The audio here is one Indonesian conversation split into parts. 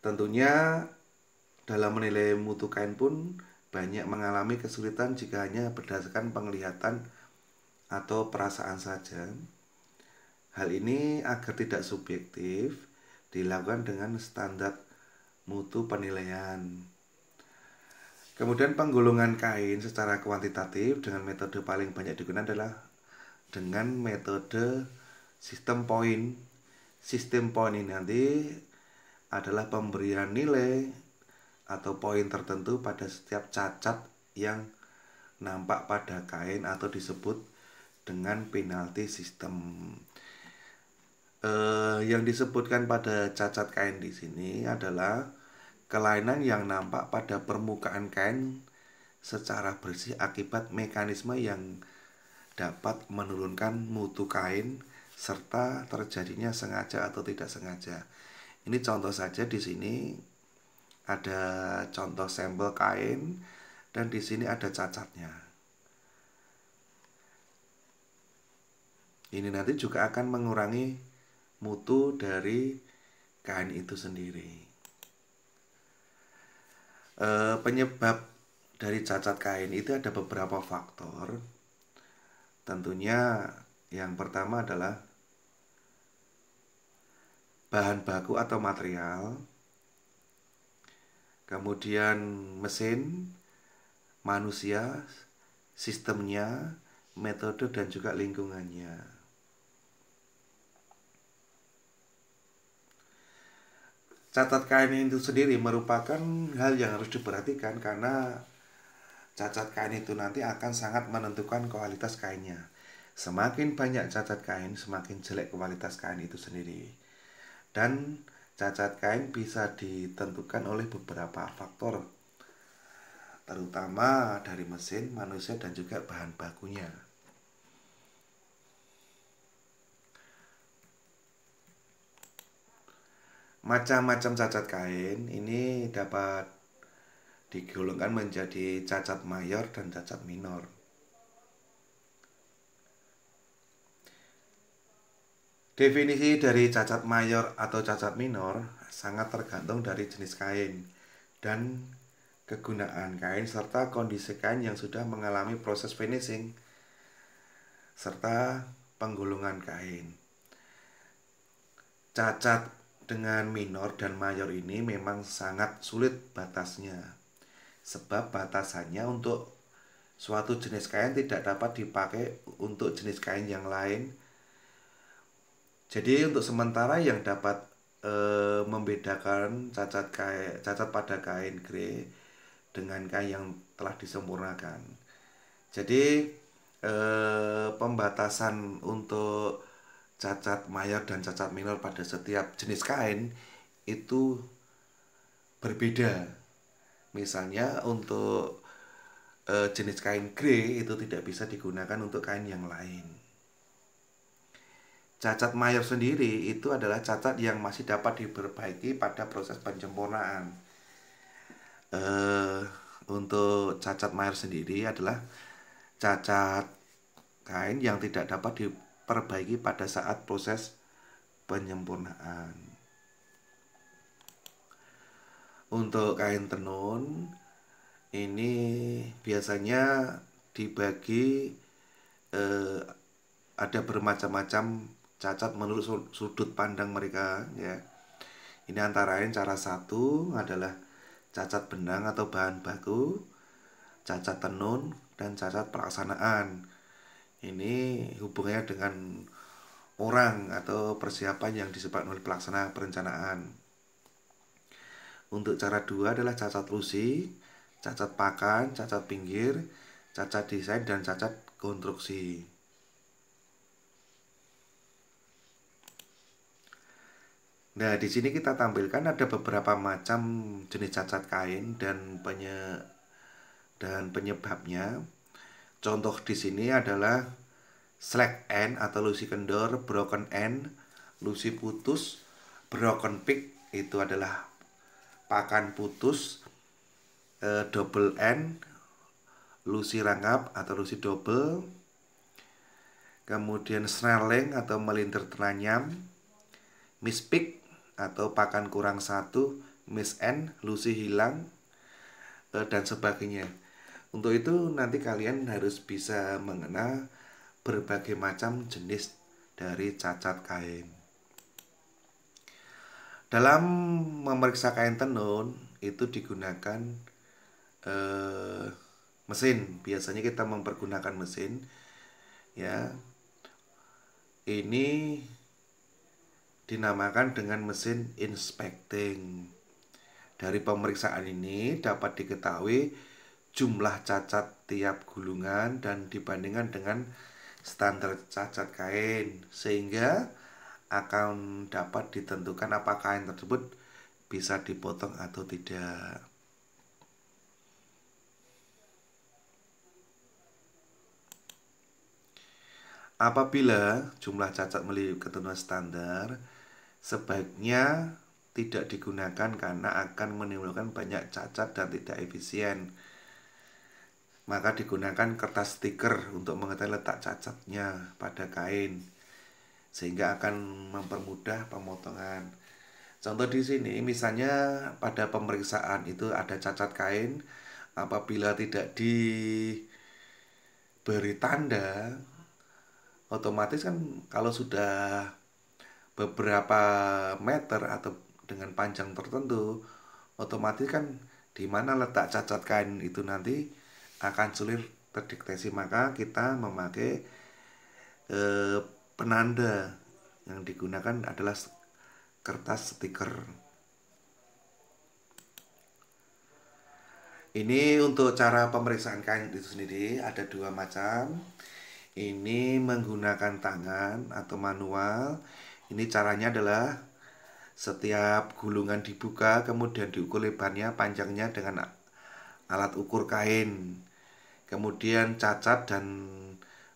Tentunya dalam menilai mutu kain pun banyak mengalami kesulitan jika hanya berdasarkan penglihatan atau perasaan saja. Hal ini agar tidak subjektif dilakukan dengan standar mutu penilaian. Kemudian penggolongan kain secara kuantitatif dengan metode paling banyak digunakan adalah dengan metode sistem poin. Sistem poin ini nanti adalah pemberian nilai atau poin tertentu pada setiap cacat yang nampak pada kain atau disebut dengan penalti sistem. Yang disebutkan pada cacat kain di sini adalah kelainan yang nampak pada permukaan kain secara bersih akibat mekanisme yang dapat menurunkan mutu kain serta terjadinya sengaja atau tidak sengaja. Ini contoh saja, di sini ada contoh sampel kain dan di sini ada cacatnya. Ini nanti juga akan mengurangi mutu dari kain itu sendiri. Penyebab dari cacat kain itu ada beberapa faktor. Tentunya yang pertama adalah bahan baku atau material, kemudian mesin, manusia, sistemnya, metode, dan juga lingkungannya. Cacat kain itu sendiri merupakan hal yang harus diperhatikan karena cacat kain itu nanti akan sangat menentukan kualitas kainnya. Semakin banyak cacat kain, semakin jelek kualitas kain itu sendiri. Dan cacat kain bisa ditentukan oleh beberapa faktor, terutama dari mesin, manusia, dan juga bahan bakunya. Macam-macam cacat kain ini dapat digolongkan menjadi cacat mayor dan cacat minor. Definisi dari cacat mayor atau cacat minor sangat tergantung dari jenis kain dan kegunaan kain serta kondisi kain yang sudah mengalami proses finishing serta penggulungan kain. Cacat dengan minor dan mayor ini memang sangat sulit batasnya, sebab batasannya untuk suatu jenis kain tidak dapat dipakai untuk jenis kain yang lain. Jadi untuk sementara yang dapat membedakan cacat pada kain grey dengan kain yang telah disempurnakan. Jadi pembatasan untuk cacat mayor dan cacat minor pada setiap jenis kain itu berbeda. Misalnya untuk jenis kain grey itu tidak bisa digunakan untuk kain yang lain. Cacat mayor sendiri itu adalah cacat yang masih dapat diperbaiki pada proses penyempurnaan. Untuk cacat mayor sendiri adalah cacat kain yang tidak dapat diperbaiki pada saat proses penyempurnaan. Untuk kain tenun ini biasanya dibagi ada bermacam-macam cacat menurut sudut pandang mereka ya. Ini antara lain cara satu adalah cacat benang atau bahan baku, cacat tenun, dan cacat pelaksanaan. Ini hubungannya dengan orang atau persiapan yang disebabkan oleh pelaksana perencanaan. Untuk cara dua adalah cacat lusi, cacat pakan, cacat pinggir, cacat desain, dan cacat konstruksi. Nah, di sini kita tampilkan ada beberapa macam jenis cacat kain dan penyebabnya. Contoh di sini adalah slack end atau lusi kendor, broken end, lusi putus, broken peak itu adalah pakan putus, double end, lusi rangkap atau lusi double, kemudian snarling atau melintir teranyam, mispick atau pakan kurang satu, Miss N, Lucy hilang, dan sebagainya. Untuk itu nanti kalian harus bisa mengenal berbagai macam jenis dari cacat kain. Dalam memeriksa kain tenun itu digunakan mesin. Biasanya kita mempergunakan mesin, ya. Ini dinamakan dengan mesin inspecting. Dari pemeriksaan ini dapat diketahui jumlah cacat tiap gulungan dan dibandingkan dengan standar cacat kain, sehingga akan dapat ditentukan apakah kain tersebut bisa dipotong atau tidak. Apabila jumlah cacat melebihi ketentuan standar, sebaiknya tidak digunakan karena akan menimbulkan banyak cacat dan tidak efisien. Maka digunakan kertas stiker untuk mengetahui letak cacatnya pada kain, sehingga akan mempermudah pemotongan. Contoh di sini, misalnya pada pemeriksaan itu ada cacat kain, apabila tidak diberi tanda, otomatis kan kalau sudah beberapa meter atau dengan panjang tertentu, otomatis kan di mana letak cacat kain itu nanti akan sulit terdeteksi. Maka kita memakai penanda yang digunakan adalah kertas stiker. Ini untuk cara pemeriksaan kain itu sendiri ada dua macam. Ini menggunakan tangan atau manual. Ini caranya adalah setiap gulungan dibuka, kemudian diukur lebarnya, panjangnya dengan alat ukur kain. Kemudian cacat dan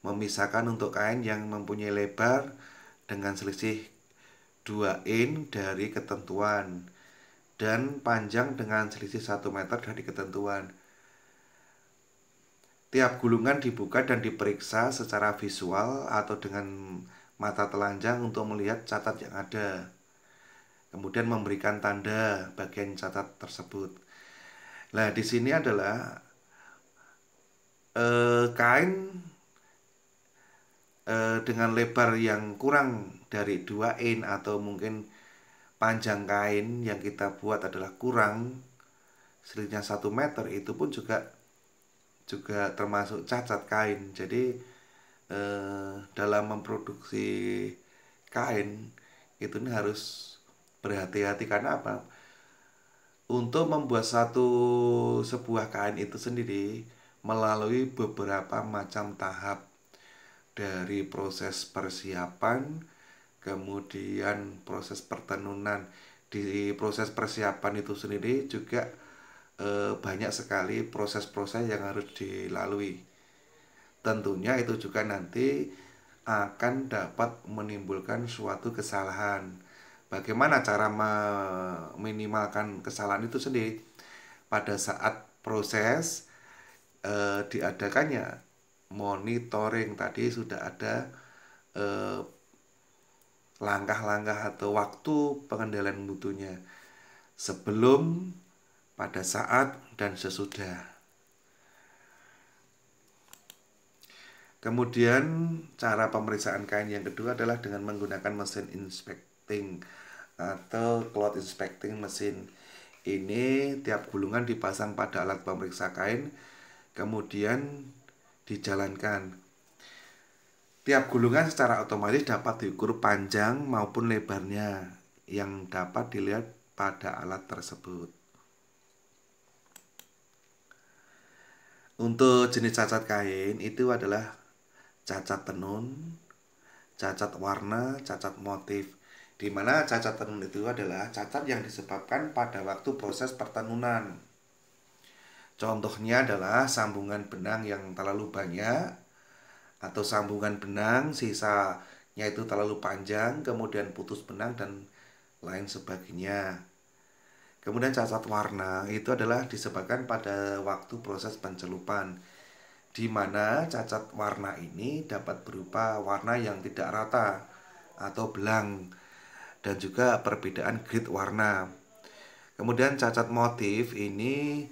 memisahkan untuk kain yang mempunyai lebar dengan selisih 2 in dari ketentuan dan panjang dengan selisih 1 meter dari ketentuan. Tiap gulungan dibuka dan diperiksa secara visual atau dengan mata telanjang untuk melihat cacat yang ada. Kemudian memberikan tanda bagian cacat tersebut. Nah, di sini adalah kain dengan lebar yang kurang dari 2 in atau mungkin panjang kain yang kita buat adalah kurang selisihnya 1 meter, itu pun juga termasuk cacat kain. Jadi dalam memproduksi kain itu ini harus berhati-hati. Karena apa? Untuk membuat sebuah kain itu sendiri melalui beberapa macam tahap, dari proses persiapan, kemudian proses pertenunan. Di proses persiapan itu sendiri juga banyak sekali proses-proses yang harus dilalui. Tentunya itu juga nanti akan dapat menimbulkan suatu kesalahan. Bagaimana cara meminimalkan kesalahan itu sendiri? Pada saat proses diadakannya monitoring, tadi sudah ada langkah-langkah atau waktu pengendalian mutunya sebelum, pada saat, dan sesudah. Kemudian cara pemeriksaan kain yang kedua adalah dengan menggunakan mesin inspecting atau cloth inspecting mesin. Ini tiap gulungan dipasang pada alat pemeriksa kain, kemudian dijalankan. Tiap gulungan secara otomatis dapat diukur panjang maupun lebarnya yang dapat dilihat pada alat tersebut. Untuk jenis cacat kain itu adalah cacat tenun, cacat warna, cacat motif. Di mana cacat tenun itu adalah cacat yang disebabkan pada waktu proses pertenunan. Contohnya adalah sambungan benang yang terlalu banyak, atau sambungan benang sisanya itu terlalu panjang, kemudian putus benang dan lain sebagainya. Kemudian cacat warna itu adalah disebabkan pada waktu proses pencelupan, di mana cacat warna ini dapat berupa warna yang tidak rata atau belang, dan juga perbedaan grade warna. Kemudian cacat motif ini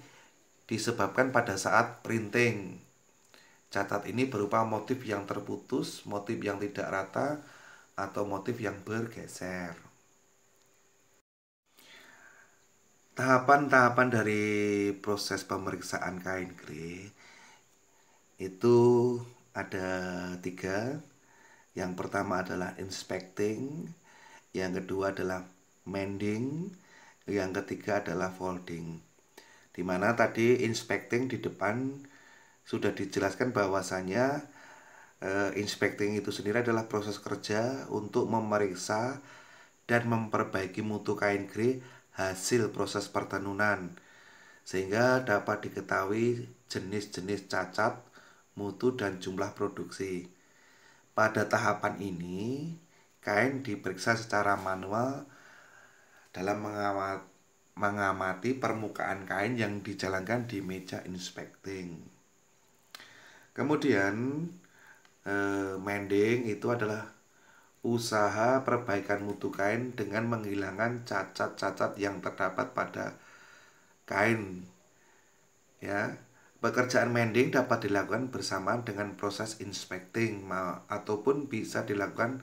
disebabkan pada saat printing. Cacat ini berupa motif yang terputus, motif yang tidak rata, atau motif yang bergeser. Tahapan-tahapan dari proses pemeriksaan kain grey itu ada 3. Yang pertama adalah inspecting, yang kedua adalah mending, yang ketiga adalah folding. Dimana tadi inspecting di depan sudah dijelaskan bahwasanya inspecting itu sendiri adalah proses kerja untuk memeriksa dan memperbaiki mutu kain grey hasil proses pertenunan, sehingga dapat diketahui jenis-jenis cacat, mutu, dan jumlah produksi. Pada tahapan ini, kain diperiksa secara manual dalam mengamati permukaan kain yang dijalankan di meja inspecting. Kemudian, mending itu adalah usaha perbaikan mutu kain dengan menghilangkan cacat-cacat yang terdapat pada kain. Ya, pekerjaan mending dapat dilakukan bersamaan dengan proses inspecting ataupun bisa dilakukan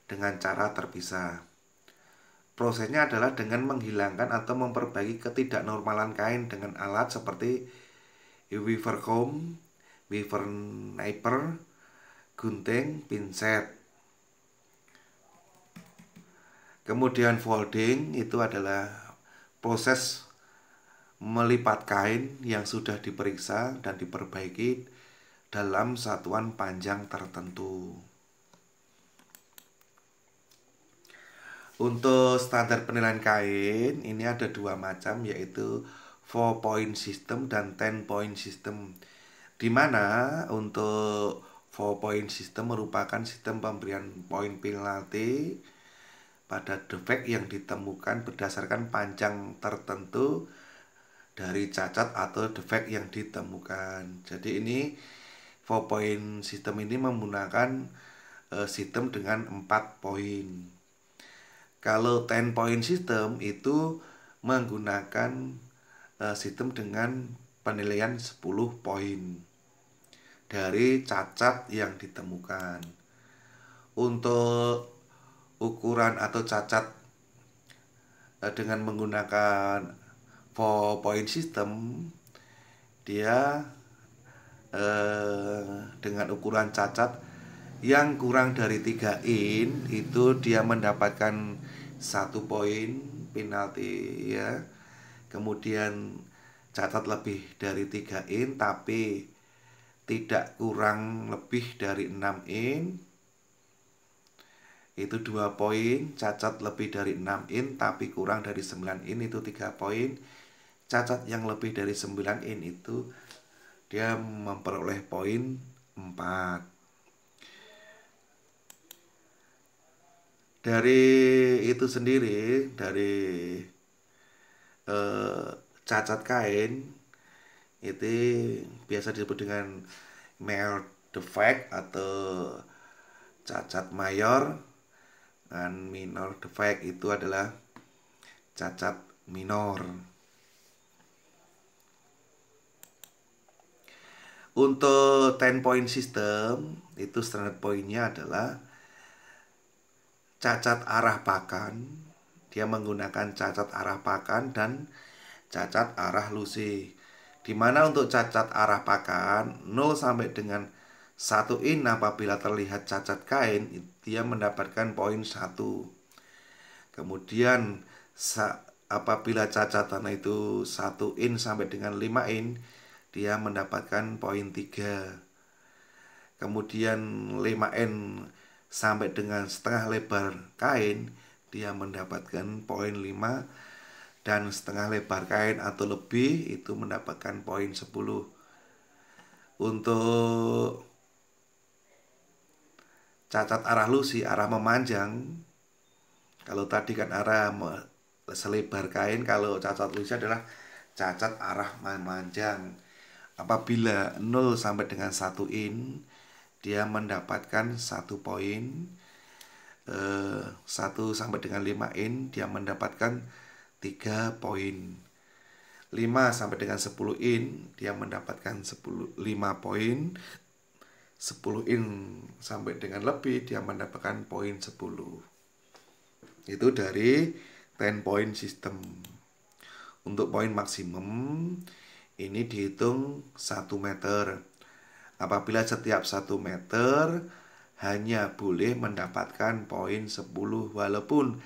dengan cara terpisah. Prosesnya adalah dengan menghilangkan atau memperbaiki ketidaknormalan kain dengan alat seperti weaver comb, weaver nipper, gunting, pinset. Kemudian folding itu adalah proses melipat kain yang sudah diperiksa dan diperbaiki dalam satuan panjang tertentu. Untuk standar penilaian kain ini ada 2 macam, yaitu 4-point system dan 10-point system. Dimana untuk 4-point system merupakan sistem pemberian poin penalti pada defek yang ditemukan berdasarkan panjang tertentu dari cacat atau defek yang ditemukan. Jadi ini 4-point system ini menggunakan sistem dengan 4 poin. Kalau 10-point system itu menggunakan sistem dengan penilaian 10 poin dari cacat yang ditemukan. Untuk ukuran atau cacat dengan menggunakan 4-point system, dia dengan ukuran cacat yang kurang dari 3 in itu dia mendapatkan 1 poin penalti, ya. Kemudian cacat lebih dari 3 in tapi tidak kurang lebih dari 6 in itu 2 poin. Cacat lebih dari 6 in tapi kurang dari 9 in itu 3 poin. Cacat yang lebih dari 9 in itu dia memperoleh poin 4. Dari itu sendiri, dari cacat kain itu biasa disebut dengan major defect atau cacat mayor, dan minor defect itu adalah cacat minor. Untuk 10-point system itu standar poinnya adalah cacat arah pakan. Dia menggunakan cacat arah pakan dan cacat arah lusi. Dimana untuk cacat arah pakan 0 sampai dengan 1 in apabila terlihat cacat kain, dia mendapatkan poin 1. Kemudian apabila cacatan itu 1 in sampai dengan 5 in, dia mendapatkan poin 3. Kemudian 5 in sampai dengan setengah lebar kain, dia mendapatkan poin 5. Dan setengah lebar kain atau lebih itu mendapatkan poin 10. Untuk cacat arah lusi, arah memanjang, kalau tadi kan arah selebar kain, kalau cacat lusi adalah cacat arah memanjang. Apabila 0 sampai dengan 1 in, dia mendapatkan 1 poin. 1 sampai dengan 5 in dia mendapatkan 3 poin. 5 sampai dengan 10 in dia mendapatkan 5 poin. 10 in sampai dengan lebih dia mendapatkan poin 10. Itu dari 10 point system. Untuk poin maksimum ini dihitung 1 meter. Apabila setiap 1 meter hanya boleh mendapatkan poin 10 walaupun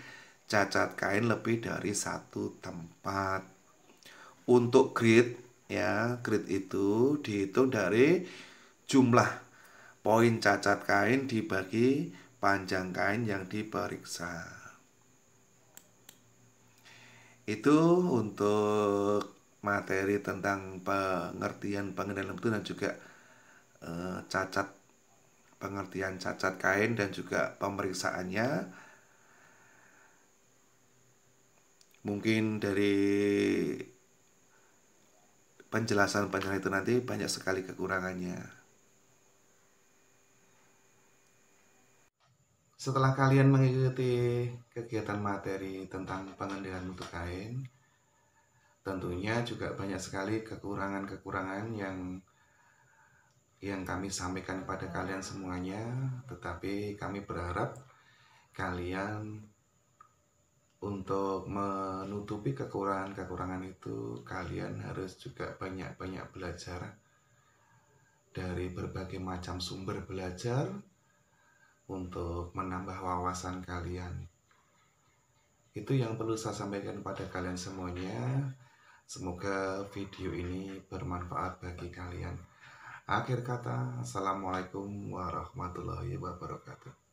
cacat kain lebih dari 1 tempat. Untuk grid ya, grid itu dihitung dari jumlah poin cacat kain dibagi panjang kain yang diperiksa. Itu untuk materi tentang pengertian pengendalian mutu dan juga cacat, pengertian cacat kain dan juga pemeriksaannya. Mungkin dari penjelasan itu nanti banyak sekali kekurangannya. Setelah kalian mengikuti kegiatan materi tentang pengendalian mutu kain, tentunya juga banyak sekali kekurangan-kekurangan yang kami sampaikan kepada kalian semuanya. Tetapi kami berharap kalian untuk menutupi kekurangan-kekurangan itu, kalian harus juga banyak-banyak belajar dari berbagai macam sumber belajar untuk menambah wawasan kalian. Itu yang perlu saya sampaikan kepada kalian semuanya. Semoga video ini bermanfaat bagi kalian. Akhir kata, assalamualaikum warahmatullahi wabarakatuh.